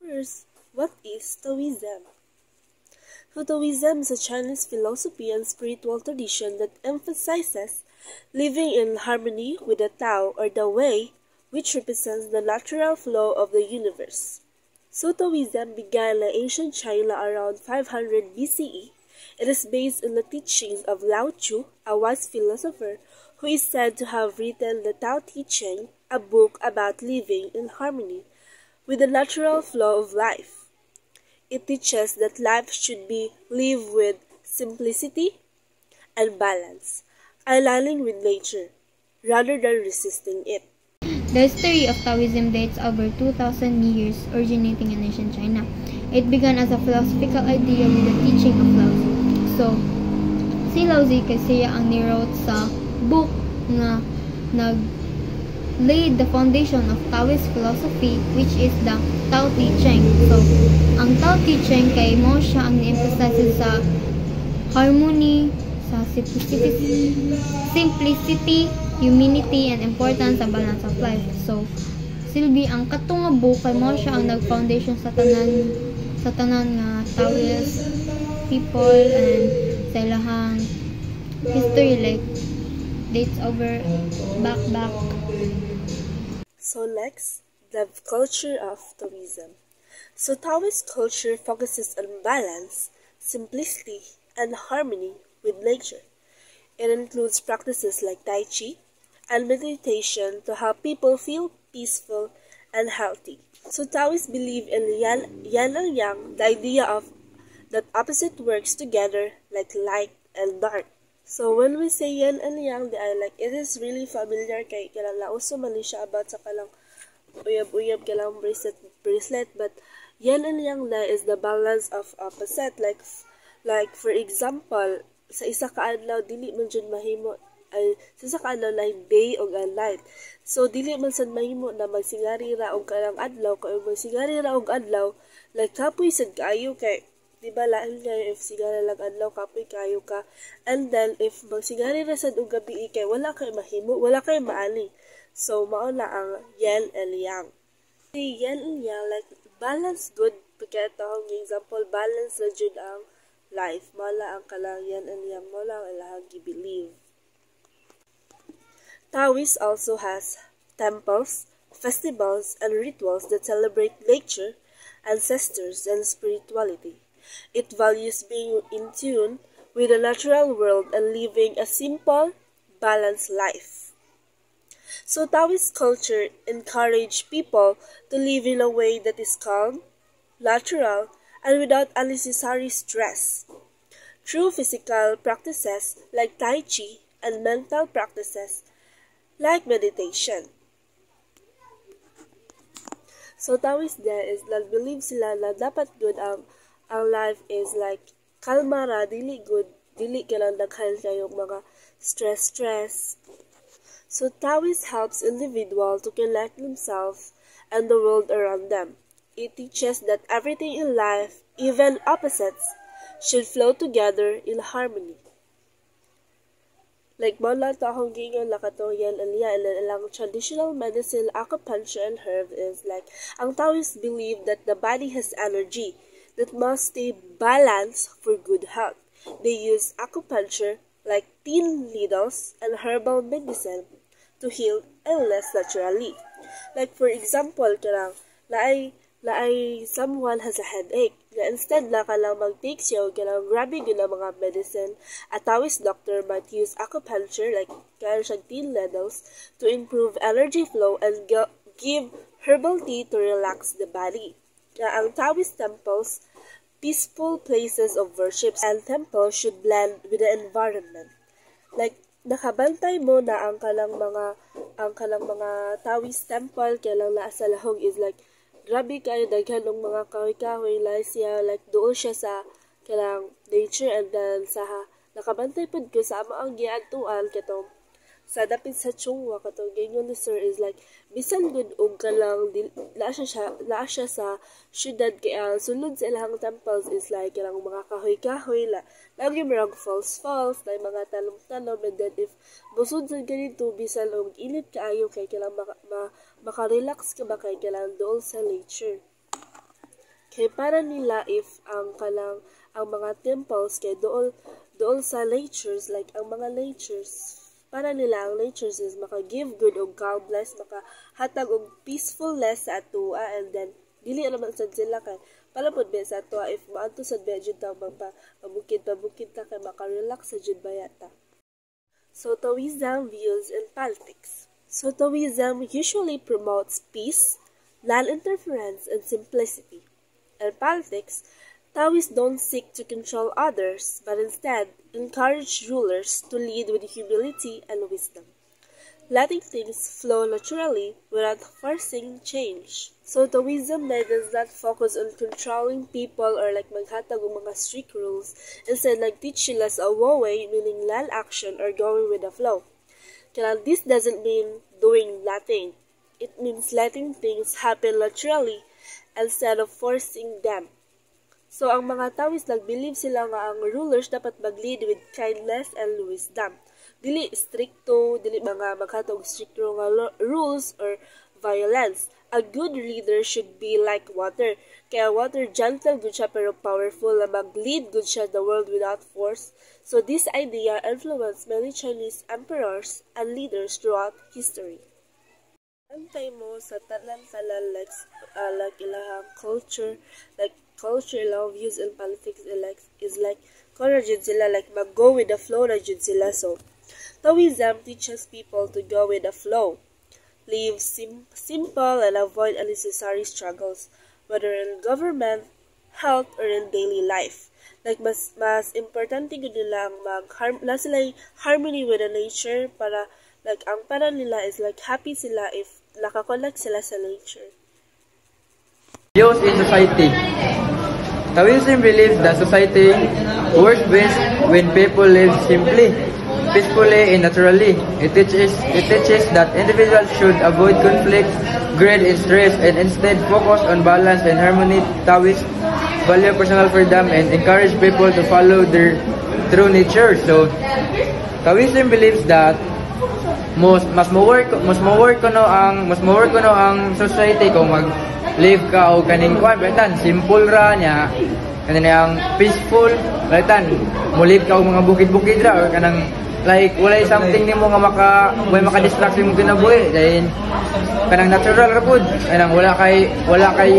First, what is Taoism? So Taoism is a Chinese philosophy and spiritual tradition that emphasizes living in harmony with the Tao or the Way, which represents the natural flow of the universe. So Taoism began in ancient China around 500 BCE. It is based on the teachings of Lao Tzu, a wise philosopher who is said to have written the Tao Te Ching, a book about living in harmony with the natural flow of life. It teaches that life should be lived with simplicity and balance, aligning with nature, rather than resisting it. The history of Taoism dates over 2,000 years, originating in ancient China. It began as a philosophical idea with the teaching of Lao Tzu. So, si Lao Tzu kasi ang ni-wrote sa book na nag-laid the foundation of Taoist philosophy, which is the Tao Te Ching. So, ang Tao Te Ching kay mo siya ang ni-emphasize sa harmony, sa simplicity, humanity, and importance sa balance of life. So, silbi ang katong nga book kay mo siya ang nag-foundation sa tanan nga Taoist people and sa ilahang history like dates over back. So next, the culture of Taoism. So Taoist culture focuses on balance, simplicity, and harmony with nature. It includes practices like Tai Chi and meditation to help people feel peaceful and healthy. So Taoists believe in yin and yang, the idea of that opposite works together like light and dark. So when we say yin and yang, it is really familiar kay kalang lauso man siya about sa kalang uyab kalang bracelet, but yin and yang na is the balance of opposite. Like for example, sa isa ka adlaw dili man jud mahimo ay sa isa ka adlaw like day og night. So dili man sad mahimo na magsigari ra og karang adlaw kay magsigari ra og adlaw like kapoy sad kaayo kay di ba lain nga if sigara lang adlaw kapoy kayo ka, and then if magsigari ra sad og gabi kay wala kay mahimo, wala kay maali. So mao na ang yin and yang. Si yin and yang like balance good pagka tahong example balance ra jud ang life, mala ang kalang yin and yang, mala ang ilahang gi-believe. Taoist also has temples, festivals, and rituals that celebrate nature, ancestors, and spirituality. It values being in tune with the natural world and living a simple, balanced life. So Taoist culture encourages people to live in a way that is calm, natural, and without unnecessary stress. Through physical practices like Tai Chi and mental practices like meditation. So Taoist there is believe sila na dapat good ang life is like kalma ra, dili good, dili kailang daghan kayong mga stress. So Taoist helps individual to connect themselves and the world around them. It teaches that everything in life, even opposites, should flow together in harmony. Like mo lang akong gingon na kato yan ang traditional medicine, acupuncture, and herb is like ang Taoists believe that the body has energy that must stay balanced for good health. They use acupuncture like pin needles and herbal medicine to heal illness naturally. Like for example, karang laay someone has a headache, na instead na kalang mag-take siya o kalang grabe yun ang mga medicine, a Taoist doctor might use acupuncture like kaya siyang pin needles to improve energy flow and give herbal tea to relax the body. Na ang Taoist temples, peaceful places of worship, and temples should blend with the environment. Like nakabantay mo na ang kalang mga Taoist temple kailang naa sa lahog is like grabe kayo daghan ng mga kahoy-kahoy siya like doon siya sa kalang nature, and then sa nakabantay pud ko sa ang giadtuan katong sa dapit sa Chungwa katong gingon ni sir is like bisan good og kalang naa siya sa syudad kay ang sulod sa ilang temples is like kalang mga kahoy-kahoy lagi marag falls like mga talom-talom, and then if busod sa ganito bisan og init kaayo kay kalang maka-relax ka ba kay kalang doon sa nature. Kay para nila if ang mga temples kay dool sa natures, like ang mga natures, para nila ang natures is maka-give good og calmness, makahatag og peacefulness sa atoa, and then dili naman sad sila kay palapod ba sa atoa if maadto sad ba jud ta pabukid ta kay maka-relax sa jud bayata. So Taoism views in politics. So Taoism usually promotes peace, non-interference, and simplicity. In politics, Taoists don't seek to control others, but instead encourage rulers to lead with humility and wisdom, letting things flow naturally without forcing change. So Taoism does not focus on controlling people or like maghatag og mga strict rules. Instead, teach sila sa way, meaning non-action or going with the flow. Kaya this doesn't mean doing nothing. It means letting things happen naturally instead of forcing them. So, ang mga Taoists believe sila nga ang rulers dapat mag-lead with kindness and wisdom. Dili stricto, dili mga maghatag stricto nga rules or violence. A good leader should be like water. Kaya water gentle good siya pero powerful na mag-lead good siya the world without force. So, this idea influenced many Chinese emperors and leaders throughout history. Antay mo sa tanan-tanan like ilahang culture, love, views, and politics is like kung jud sila mag-go with the flow na jud sila. So Taoism teaches people to go with the flow, live simple, and avoid unnecessary struggles, whether in government, health, or in daily life. Mas importante gud nila sila harmony with the nature para ang para nila is happy sila if nakakonect sila sa nature. Views in society. Taoism believes that society works best when people live simply, peacefully, and naturally. It teaches that individuals should avoid conflict, greed, and stress, and instead focus on balance and harmony. Taoists value personal freedom and encourage people to follow their true nature. So, Taoism believes that mas mo-work kuno ang society kung mag-live ka o kaning kwan balitan simple ra niya kanang ang peaceful balitan mo live ka og mga bukid-bukid ra or kanang walay something nimo nga maka-distract mo kinabuhi dahil kanang natural ra pud kanang wala kay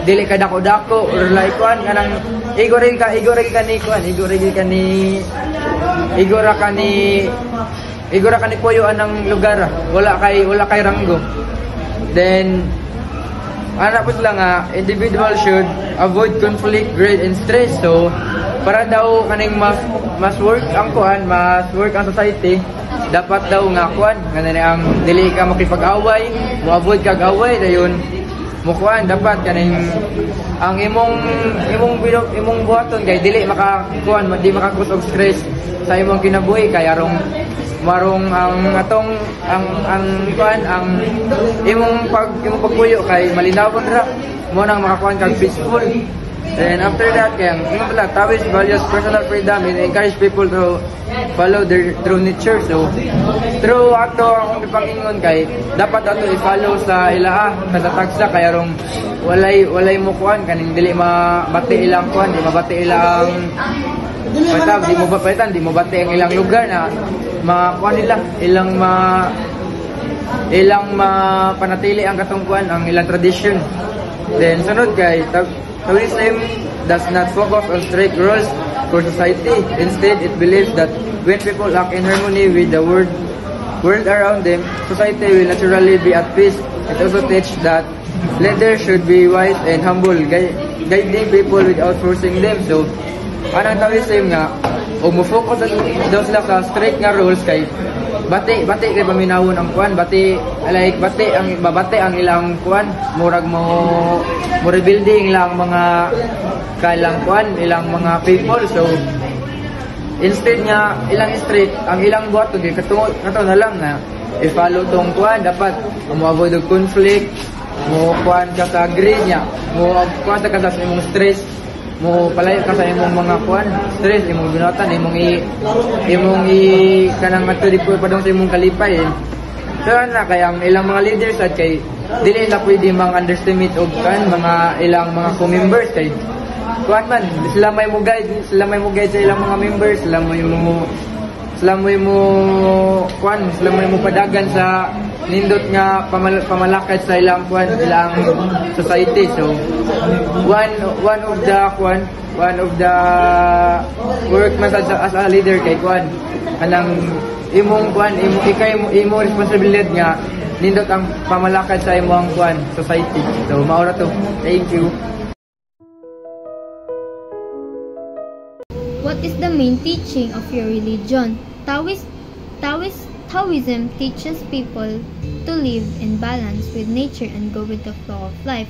dili ka dako-dako or like kwan kanang igor ka ni puyoan ng lugar, wala kay ranggo. Then po sila nga individual should avoid conflict, greed, and stress. So para daw kaning mas work ang society, dapat daw nga kanang ang dili ka makipag-away, mo avoid kag-away dayon mo dapat kaning ang imong buhaton kay dili di makakus og stress sa imong kinabuhi kay arong marong ang imong pagpuyo kay malinawon ra mo nang makakuan kag peaceful. Then after that kay Taoist values personal freedom and encourage people to follow their true nature. So through ato ang ipangingon kay dapat ato i-follow sa ilaha kada tagsa kay arong walay mo kuan kaning dili mabati ilang kuan, di mabati ilang di mo bati ang ilang lugar na makuan nila ilang panatili ang katungkuan ang ilang tradition. Then sunod kay Taoism does not focus on strict rules for society. Instead, it believes that when people act in harmony with the world around them, society will naturally be at peace. It also teaches that leaders should be wise and humble, guiding people without forcing them. So anang Taoism nga mo focus daw sila sa strict nga rules kay bati kay paminawon ang kuan bati ang ilang kuan murag mo rebuilding ilang mga kailang kuan ilang mga people. So instead nga ilang strict ang ilang buhaton kay kato na lang na i-follow tong kuan dapat mo avoid og conflict mo kuan ka sa greed niya mo kuan ka sa imong stress mo palayo ka sa imong mga kuan stress imong binatan imong kanang ato di pa padong sa imong kalipay So na kay ang ilang mga leaders at kay dili na pwede mang underestimate og kan mga ilang mga co-members kay kuan man sila may mo guide sa ilang mga members, sila mo padagan sa nindot nga pamalakad sa ilang society. So one of the work man as a leader kay kuan kanang imo responsibilidad nga nindot ang pamalakad sa imong society. So maura to. Thank you. What is the main teaching of your religion? Taoism teaches people to live in balance with nature and go with the flow of life.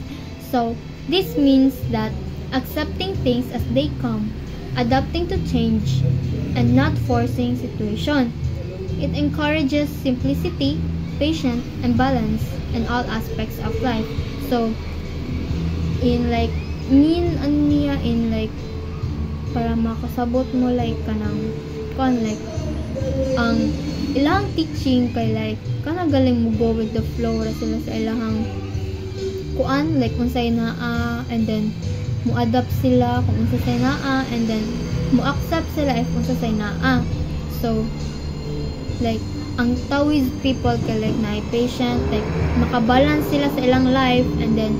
So, this means that accepting things as they come, adapting to change, and not forcing situation. It encourages simplicity, patience, and balance in all aspects of life. So, para makasabot mo kanang ang ilang teaching kay kanang galing mo go with the flow ra sila sa ilahang unsay naa, and then mo adapt sila kung unsay naa, and then mo accept sila if unsay naa. So ang Taoist people kay na patient, makabalance sila sa ilang life, and then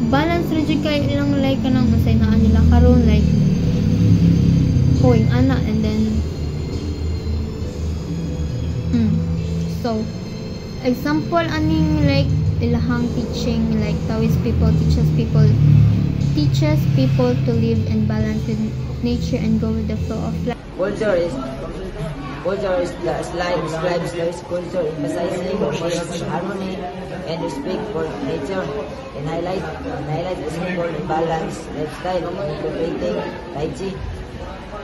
balance ra jud kay ilang kanang unsay naa nila karon going ana, and then so example aning ilahang teaching Taoist people teaches people to live in balance with nature and go with the flow of life. Culture describes Taoist culture emphasizing peace, harmony, and respect for nature, and highlight the simple and balanced lifestyle, incorporating Tai Chi,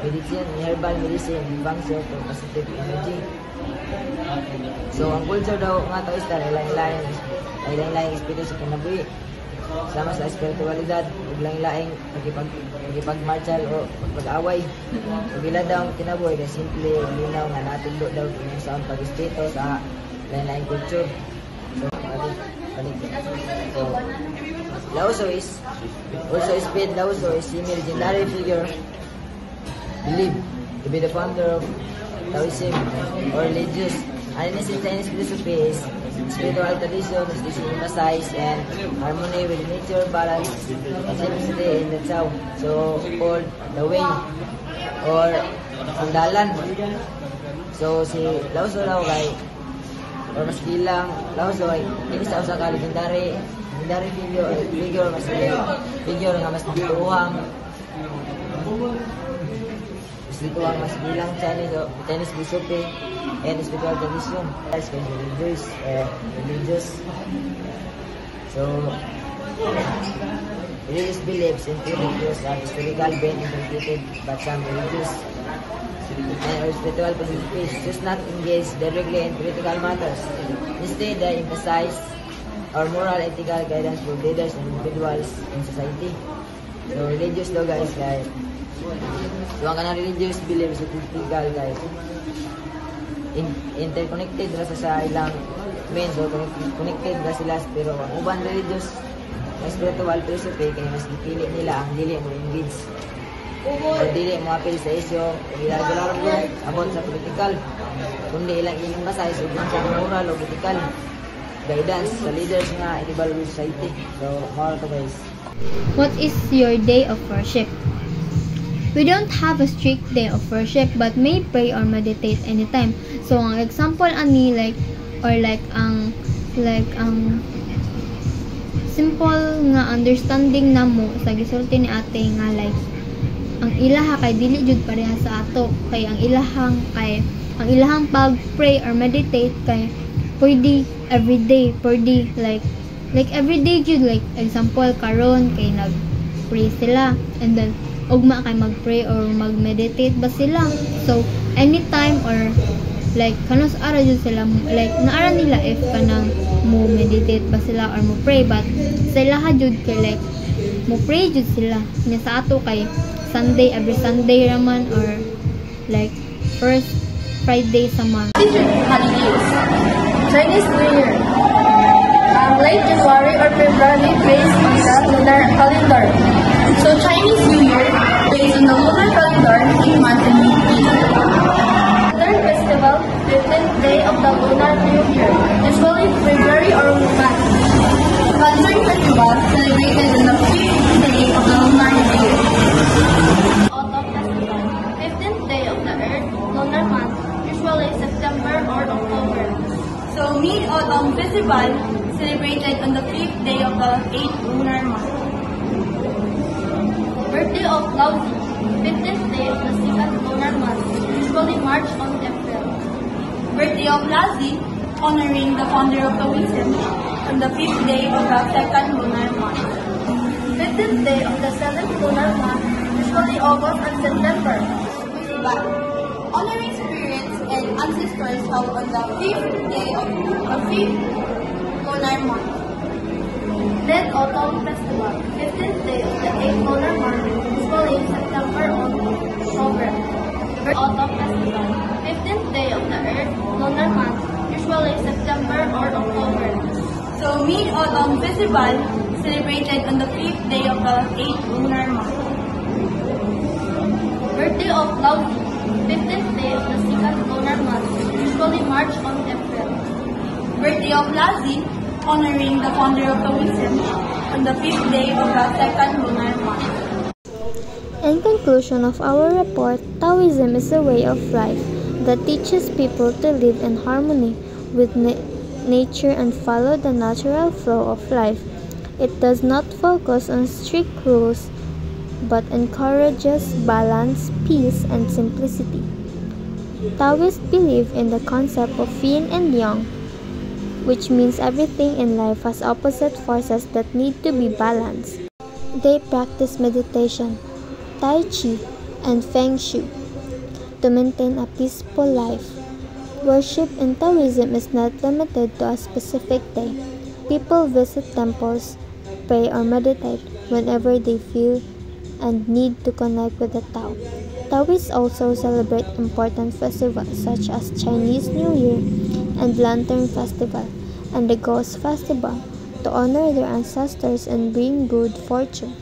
medicine, herbal medicine, and function for positive energy. So, ang culture daw nga Taoista ay lain-laing espiritu sa kinabuhi, sama sa espiritualidad, ug lain-laing pagmartial o pag-away. Ug ila daw ang kinabuhi kay simple ug linaw nga natudlo daw kung saan pag-espiritu sa lain-laing culture. So, Lao-Tzu is a legendary figure believed to be the founder of Taoism or religious. And in Chinese philosophy is spiritual tradition is emphasized and harmony with nature, balance, and simplicity in the Tao. So called the way or ang dalan. So si Lao-Tzu daw kay or mas kilang Lao-Tzu ay isa sa legendary figure nga mas tuwang spiritual mas bilang Chinese philosophy and spiritual tradition as religious. So religious beliefs including those are historical been interpreted by some religious and spiritual philosophies does not engage directly in political matters. Instead, they emphasize our moral ethical guidance for leaders and individuals in society. So religious daw guys so ang kanang religious beliefs sa typical guys interconnected ra sa ilang means or connected ra sila, pero ang uban religious na spiritual philosophy kay mas dipili nila ang dili mo engage o dili mo apil sa isyo regular about sa political, kundi ilang basay sa moral o ethical guidance sa leaders nga in society. So more to guys. What is your day of worship? We don't have a strict day of worship but may pray or meditate anytime. So ang example ani ang simple nga understanding namo sa gisulti ni ate nga ang ilaha kay dili jud pareha sa ato, kay ang ilahang pag pray or meditate kay pwede everyday everyday jud, example karon kay nag pray sila, and then ugma kay mag-pray or mag-meditate ba sila. So anytime or kanos ara jud sila naara nila if kanang mo meditate ba sila or mo pray, but sila ha jud kay mo pray jud sila nya sa ato kay Sunday, every Sunday raman, or first Friday sa month. Holidays. Chinese New Year. Late January or February based on the lunar calendar. So Chinese New Year based on the lunar calendar 3 months and 15. Lunar Festival, 15th day of the lunar New Year, usually February or March. Lantern Festival celebrated on the 5th day of the lunar year. Autumn Festival, 15th day of the Earth, lunar month, usually September or October. So Mid-Autumn Festival celebrated on the 5th day of the 8th lunar month. Birthday of Laozi, 15th day of the 2nd lunar month, usually March on April. Birthday of Lazi, honoring the founder of Taoism, on the 5th day of the 2nd lunar month. 15th day of the 7th lunar month, usually August and September. But honoring spirits and ancestors held on the 5th day of the 5th lunar month. Mid-Autumn Festival, 15th day of the 8th lunar month, usually in September or October. Autumn Festival, 15th day of the Earth, lunar month, usually September or October. So Mid-Autumn Festival celebrated on the 5th day of the 8th lunar month. Birthday of Laozi, 15th day of the 2nd lunar month, usually March on April. Birthday of Lazi, honoring the founder of Taoism, on the 5th day of the 2nd lunar month. In conclusion of our report, Taoism is a way of life that teaches people to live in harmony with nature and follow the natural flow of life. It does not focus on strict rules, but encourages balance, peace, and simplicity. Taoists believe in the concept of yin and yang, which means everything in life has opposite forces that need to be balanced. They practice meditation, Tai Chi, and Feng Shui to maintain a peaceful life. Worship in Taoism is not limited to a specific day. People visit temples, pray or meditate whenever they feel and need to connect with the Tao. Taoists also celebrate important festivals such as Chinese New Year and Lantern Festival and the Ghost Festival to honor their ancestors and bring good fortune.